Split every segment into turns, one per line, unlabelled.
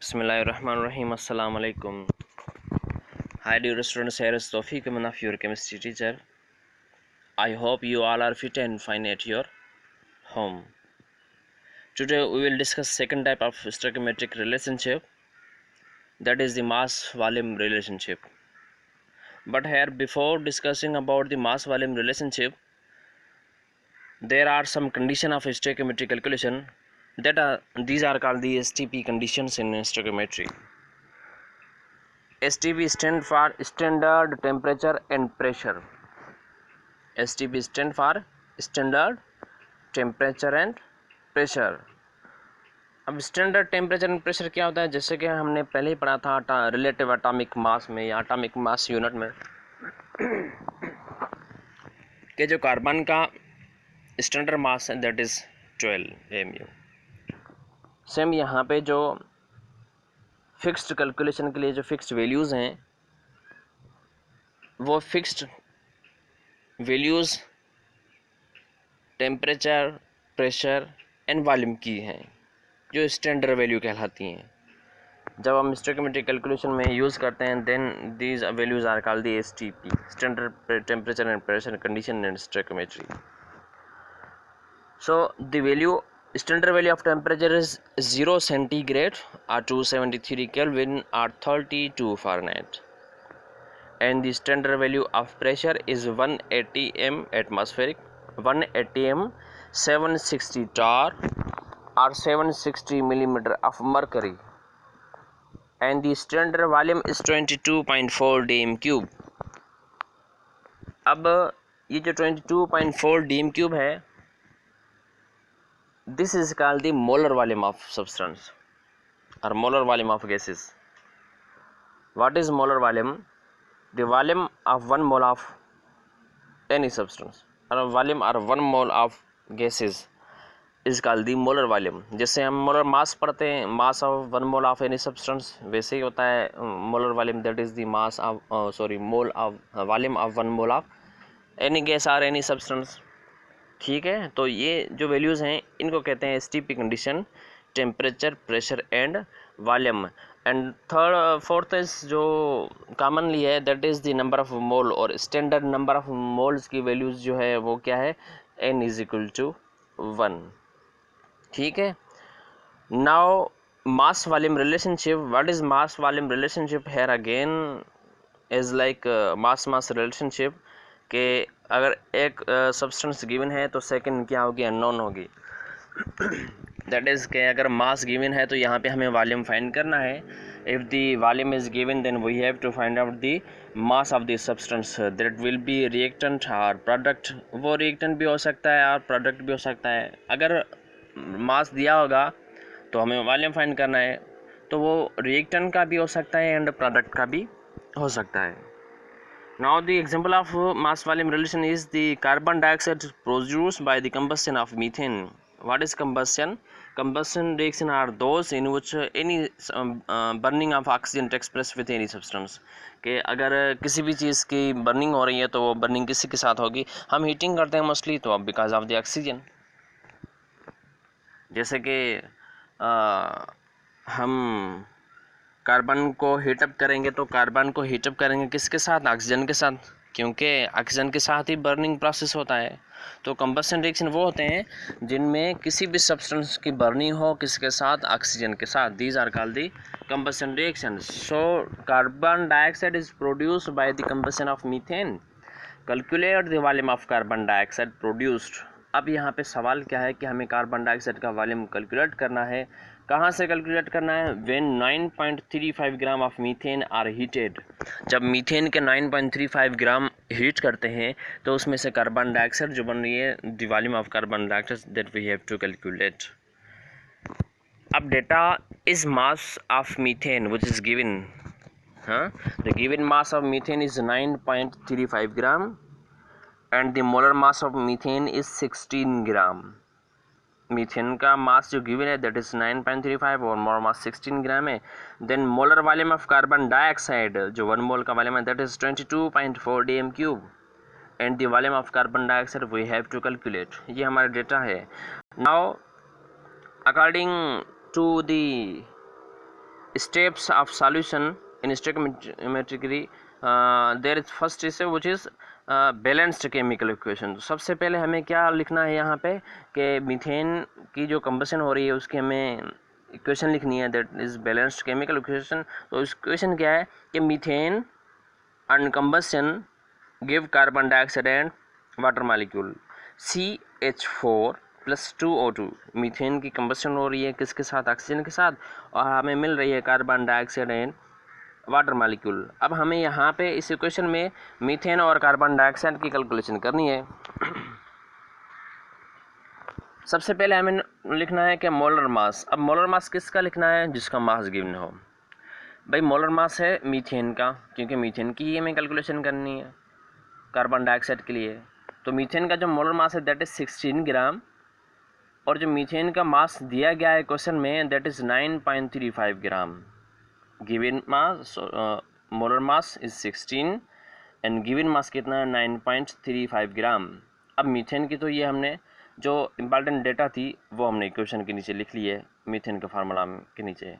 Bismillahirrahmanirrahim. Assalamu alaikum. Hi dear students, here is Tawfiq Manaf, your chemistry teacher. I hope you all are fit and fine at your home. Today we will discuss second type of stoichiometric relationship, that is the mass volume relationship. But here, before discussing about the mass volume relationship, there are some condition of stoichiometric calculation these are called the STP conditions in stoichiometry. STP stand for standard temperature and pressure. STP stand for standard temperature and pressure. अब standard temperature and pressure क्या होता है, जैसे कि हमने पहले ही पढ़ा था रिलेटिव एटॉमिक मास में या एटॉमिक मास यूनिट में कि जो कार्बन का स्टैंडर्ड मास है दैट इज 12 mu। सेम यहाँ पे जो फिक्स्ड कैलकुलेशन के लिए जो फिक्स्ड वैल्यूज़ हैं वो fixed values temperature, pressure and volume की हैं, जो स्टैंडर्ड वैल्यू कहलाती हैं। जब हम स्टोइकोमेट्रिक कैलकुलेशन में यूज़ करते हैं then these values are called the STP, standard temperature and pressure condition in stoichiometry. So the value standard value of temperature is 0 centigrade or 273 Kelvin or 32 Fahrenheit, and the standard value of pressure is 180 m atmospheric, 180 m 760 tar or 760 millimeter of mercury, and the standard volume is 22.4 dm cube. अब ये जो 22.4 dm cube है, this is called the molar volume of substance or molar volume of gases. What is molar volume? The volume of 1 mole of any substance or volume or 1 mole of gases is called the molar volume. जैसे हम molar mass पढ़ते हैं, mass of 1 mole of any substance, वैसे ही होता है molar volume, that is the mass of mole of volume of 1 mole of any gas or any substance. ठीक है, तो ये जो वैल्यूज़ हैं इनको कहते हैं STP condition, temperature, pressure and volume. And fourth is जो कॉमनली है that is the number of mole, और स्टैंडर्ड नंबर ऑफ मोल्स की वैल्यूज़ जो है वो क्या है, n इज इक्वल टू 1। ठीक है, now mass volume relationship, what is mass volume relationship here again is like mass mass relationship के अगर एक सब्सटेंस गिवन है तो सेकंड क्या होगी, अननोन होगी। दैट इज़ के अगर मास गिवन है तो यहाँ पे हमें वॉल्यूम फाइंड करना है। If the volume is given then we have to find out the mass of the substance, that will be reactant और प्रोडक्ट। वो रिएक्टेंट भी हो सकता है और प्रोडक्ट भी हो सकता है। अगर मास दिया होगा तो हमें वॉल्यूम फाइंड करना है, तो वो रिएक्टेंट का भी हो सकता है एंड प्रोडक्ट का भी हो सकता है। Now the example of mass volume relation is the carbon dioxide produced by the combustion of methane. What is combustion? Combustion reaction are those in which any burning of oxygen takes place with any substance. कि अगर किसी भी चीज़ की burning हो रही है तो वो बर्निंग किसी के साथ होगी। हम हीटिंग करते हैं मोस्टली तो अब बिकॉज ऑफ द ऑक्सीजन। जैसे कि हम कार्बन को हीटअप करेंगे तो कार्बन को हीटअप करेंगे किसके साथ, ऑक्सीजन के साथ, क्योंकि ऑक्सीजन के साथ ही बर्निंग प्रोसेस होता है। तो कंबस्शन रिएक्शन वो होते हैं जिनमें किसी भी सब्सटेंस की बर्निंग हो किसके साथ, ऑक्सीजन के साथ। These are called the combustion reaction. So carbon dioxide is produced by the combustion of methane. Calculate the volume of carbon dioxide produced. अब यहाँ पे सवाल क्या है कि हमें कार्बन डाइऑक्साइड का वॉल्यूम कैलकुलेट करना है। कहाँ से कैलकुलेट करना है? When 9.35 gram of methane are heated. जब मीथेन के 9.35 ग्राम हीट करते हैं तो उसमें से कार्बन डाइऑक्साइड जो बन रही है, the volume of carbon dioxide that we have to calculate. अब data is mass of methane which is given, the given mass of methane is 9.35 gram and the molar mass of methane is 16 gram. Methane का mass जो given है that is 9.35 और molar mass 16 gram है। Then molar volume of carbon dioxide जो 1 mole का volume है that is 22.4 dm cube and the volume of carbon dioxide we have to calculate. ये हमारा डेटा है। Now according to the steps of solution in stoichiometry, there is first is which is balanced chemical equation. तो सबसे पहले हमें क्या लिखना है यहाँ पे कि मीथेन की जो कंबशन हो रही है उसकी हमें इक्वेशन लिखनी है, that is balanced chemical equation. तो इस इक्वेशन क्या है कि methane on combustion give carbon dioxide and water molecule CH4 + 2O2। Methane की कंबशन हो रही है किसके साथ, ऑक्सीजन के साथ, और हमें मिल रही है carbon dioxide and water molecule. अब हमें यहाँ पे इस इक्वेशन में मीथेन और कार्बन डाइऑक्साइड की कैलकुलेशन करनी है। सबसे पहले हमें लिखना है कि मोलर मास। अब मोलर मास किसका लिखना है, जिसका मास गिवन हो। भाई मोलर मास है मीथेन का, क्योंकि मीथेन की ही हमें कैलकुलेशन करनी है कार्बन डाइऑक्साइड के लिए। तो मीथेन का जो मोलर मास है दैट इज़ 16 ग्राम, और जो मीथेन का मास दिया गया है क्वेश्चन में that is 9.35 gram. Given mass molar mass is 16 and given mass कितना है 9.35 ग्राम। अब मीथेन की तो ये हमने जो इम्पॉर्टेंट डेटा थी वो हमने इक्वेशन के नीचे लिख ली है, मीथेन के फार्मूला के नीचे।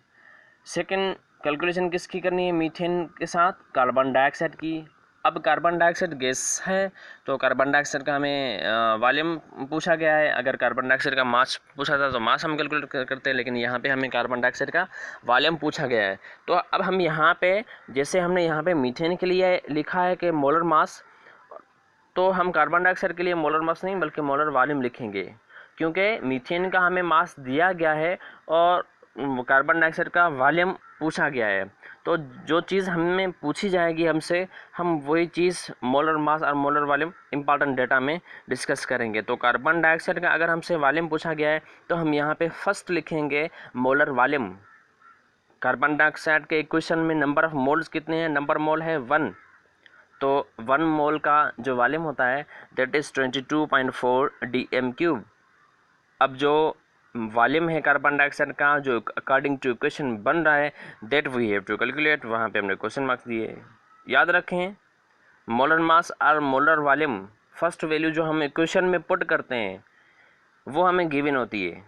सेकंड कैलकुलेशन किसकी करनी है, मीथेन के साथ कार्बन डाइऑक्साइड की। अब कार्बन डाइऑक्साइड गैस है तो कार्बन डाइऑक्साइड का हमें वॉल्यूम पूछा गया है। अगर कार्बन डाइऑक्साइड का मास पूछा था तो मास हम कैलकुलेट करते हैं, लेकिन यहाँ पे हमें कार्बन डाइऑक्साइड का वॉल्यूम पूछा गया है। तो अब हम यहाँ पे जैसे हमने यहाँ पे मीथेन के लिए लिखा है कि मोलर मास, तो हम कार्बन डाइऑक्साइड के लिए मोलर मास नहीं बल्कि मोलर वॉल्यूम लिखेंगे, क्योंकि मीथेन का हमें मास दिया गया है और कार्बन डाइऑक्साइड का वॉल्यूम पूछा गया है। तो जो चीज़ हमें पूछी जाएगी हमसे, हम वही चीज़ मोलर मास और मोलर वॉल्यूम इंपॉर्टेंट डेटा में डिस्कस करेंगे। तो कार्बन डाइऑक्साइड का अगर हमसे वॉल्यूम पूछा गया है तो हम यहाँ पे फर्स्ट लिखेंगे मोलर वॉल्यूम। कार्बन डाइऑक्साइड के इक्वेशन में नंबर ऑफ मोल्स कितने हैं, नंबर मोल है 1, तो 1 मोल का जो वॉल्यूम होता है दैट इज़ 22.4 dm³। अब जो वॉल्यूम है कार्बन डाइऑक्साइड का जो अकॉर्डिंग टू इक्वेशन बन रहा है that we have to calculate, वहाँ पे हमने क्वेश्चन मार्क्स दिए। याद रखें मोलर मास और मोलर वॉल्यूम फर्स्ट वैल्यू जो हम इक्वेशन में पुट करते हैं वो हमें गिवन होती है,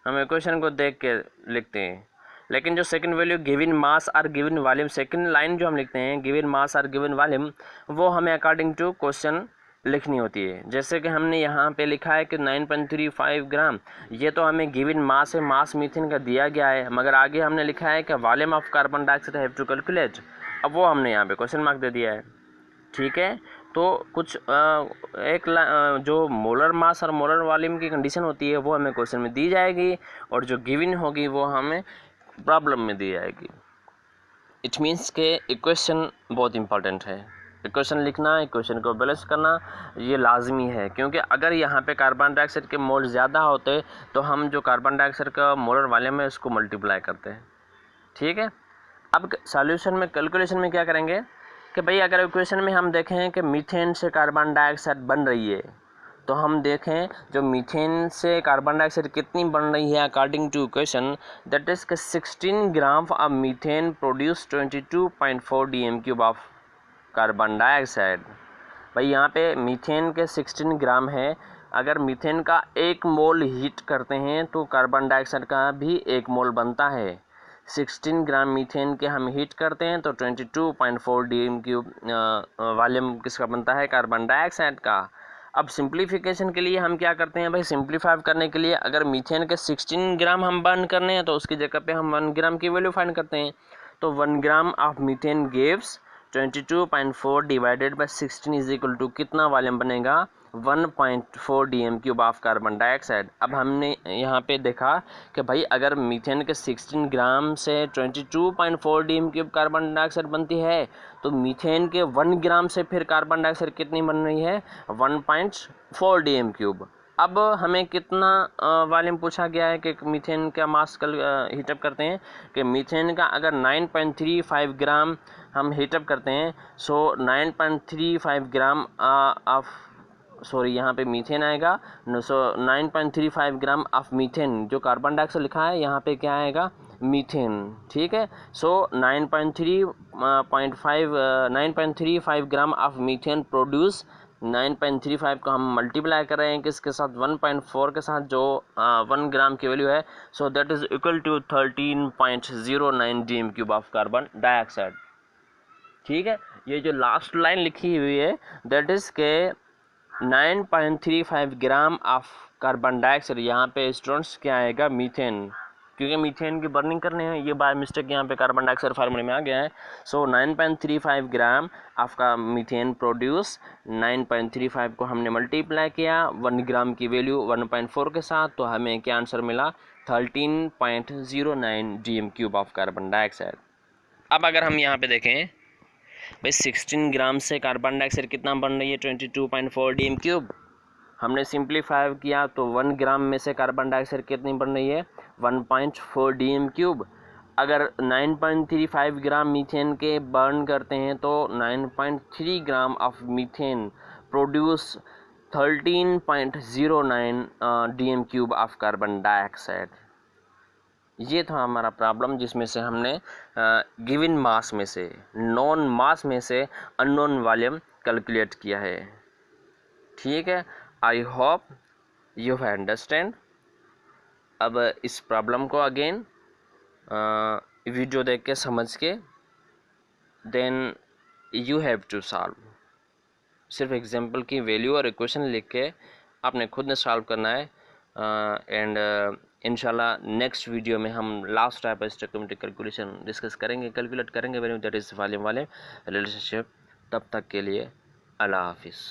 हम इक्वेशन को देख के लिखते हैं। लेकिन जो सेकंड वैल्यू गिवन मास और गिवन वॉल्यूम, सेकंड लाइन जो हम लिखते हैं गिवन मास और गिवन वॉल्यूम, वो हमें अकॉर्डिंग टू क्वेश्चन लिखनी होती है। जैसे कि हमने यहाँ पे लिखा है कि 9.35 ग्राम, ये तो हमें गिवन मास है, मास मीथेन का दिया गया है, मगर आगे हमने लिखा है कि volume of carbon dioxide have to calculate. अब वो हमने यहाँ पे क्वेश्चन मार्क दे दिया है, ठीक है। तो कुछ जो मोलर मास और मोलर वॉल्यूम की कंडीशन होती है वो हमें क्वेश्चन में दी जाएगी, और जो गिवन होगी वो हमें प्रॉब्लम में दी जाएगी। इट मीन्स के इक्वेशन बहुत इंपॉर्टेंट है, इक्वेशन लिखना, इक्वेशन को बैलेंस करना ये लाजमी है, क्योंकि अगर यहाँ पे कार्बन डाइऑक्साइड के मोल ज़्यादा होते तो हम जो कार्बन डाइऑक्साइड का मोलर वॉल्यूम है उसको मल्टीप्लाई करते हैं, ठीक है। अब सॉल्यूशन में कैलकुलेशन में क्या करेंगे कि भाई अगर इक्वेशन में हम देखें कि मीथेन से कार्बन डाइऑक्साइड बन रही है, तो हम देखें जो मीथेन से कार्बन डाइऑक्साइड कितनी बन रही है according to equation that is के 16 gram of methane produce 22.4 dm³ of carbon dioxide. भाई यहाँ पे मीथेन के 16 ग्राम है, अगर मीथेन का 1 मोल हीट करते हैं तो कार्बन डाइऑक्साइड का भी 1 मोल बनता है। 16 ग्राम मीथेन के हम हीट करते हैं तो 22.4 dm³ वॉल्यूम किसका बनता है, कार्बन डाइऑक्साइड का। अब सिंप्लीफिकेशन के लिए हम क्या करते हैं भाई, सिंप्लीफाई करने के लिए अगर मीथेन के 16 ग्राम हम बर्न करने हैं तो उसकी जगह पे हम 1 ग्राम की वैल्यू फाइंड करते हैं। तो 1 gram of methane gives 22.4 divided by 16 is equal to कितना वॉल्यूम बनेगा, 1.4 dm³ ऑफ कार्बन डाइऑक्साइड। अब हमने यहाँ पे देखा कि भाई अगर मीथेन के 16 ग्राम से 22.4 dm³ कार्बन डाइऑक्साइड बनती है तो मीथेन के 1 ग्राम से फिर कार्बन डाइऑक्साइड कितनी बन रही है, 1.4 dm³। अब हमें कितना वॉल्यूम पूछा गया है कि मीथेन का मास कल हीटअप करते हैं, कि मीथेन का अगर 9.35 ग्राम हम हीटअप करते हैं, सो 9.35 ग्राम यहाँ पे मीथेन आएगा, सो 9.35 ग्राम ऑफ मीथेन, जो कार्बन डाइऑक्साइड लिखा है यहाँ पे क्या आएगा, मीथेन, ठीक है। सो 9.35 ग्राम ऑफ मीथेन प्रोड्यूस 9.35 को हम मल्टीप्लाई कर रहे हैं किसके साथ, 1.4 के साथ, जो 1 ग्राम की वैल्यू है। So that is equal to 13.09 DM³ of carbon dioxide. ठीक है, ये जो लास्ट लाइन लिखी हुई है दैट इज के 9.35 ग्राम ऑफ कार्बन डाइऑक्साइड, यहाँ पे स्टूडेंट्स क्या आएगा, मीथेन, क्योंकि मीथेन की बर्निंग करने हैं, ये बाय मिस्टेक यहाँ पे कार्बन डाइऑक्साइड फार्मूले में आ गया है। सो 9.35 ग्राम आपका मीथेन प्रोड्यूस, 9.35 को हमने मल्टीप्लाई किया 1 ग्राम की वैल्यू 1.4 के साथ, तो हमें क्या आंसर मिला, 13.09 DM³ ऑफ कार्बन डाइऑक्साइड। अब अगर हम यहाँ पे देखें भाई 16 ग्राम से कार्बन डाइऑक्साइड कितना बन रही है, 22.4 DM³। हमने सिंप्लीफाई किया तो 1 ग्राम में से कार्बन डाइऑक्साइड कितनी बन रही है, 1.4 DM³। अगर 9.35 ग्राम मीथेन के बर्न करते हैं तो 9.3 ग्राम of methane produce 13.09 DM³ of carbon dioxide. ये था हमारा प्रॉब्लम, जिसमें से हमने गिवन मास में से, नॉन मास में से अननोन वॉल्यूम कैलकुलेट किया है। ठीक है, I hope you have understand. अब इस प्रॉब्लम को अगेन वीडियो देख के समझ के then you have to solve. सिर्फ एग्जांपल की वैल्यू और इक्वेशन लिख के आपने खुद ने सॉल्व करना है। एंड इंशाल्लाह नेक्स्ट वीडियो में हम last type stoichiometric calculation discuss करेंगे, कैलकुलेट करेंगे वैल्यू दैट इज वॉल्यूम वाले रिलेशनशिप। तब तक के लिए अल्लाह हाफिज़।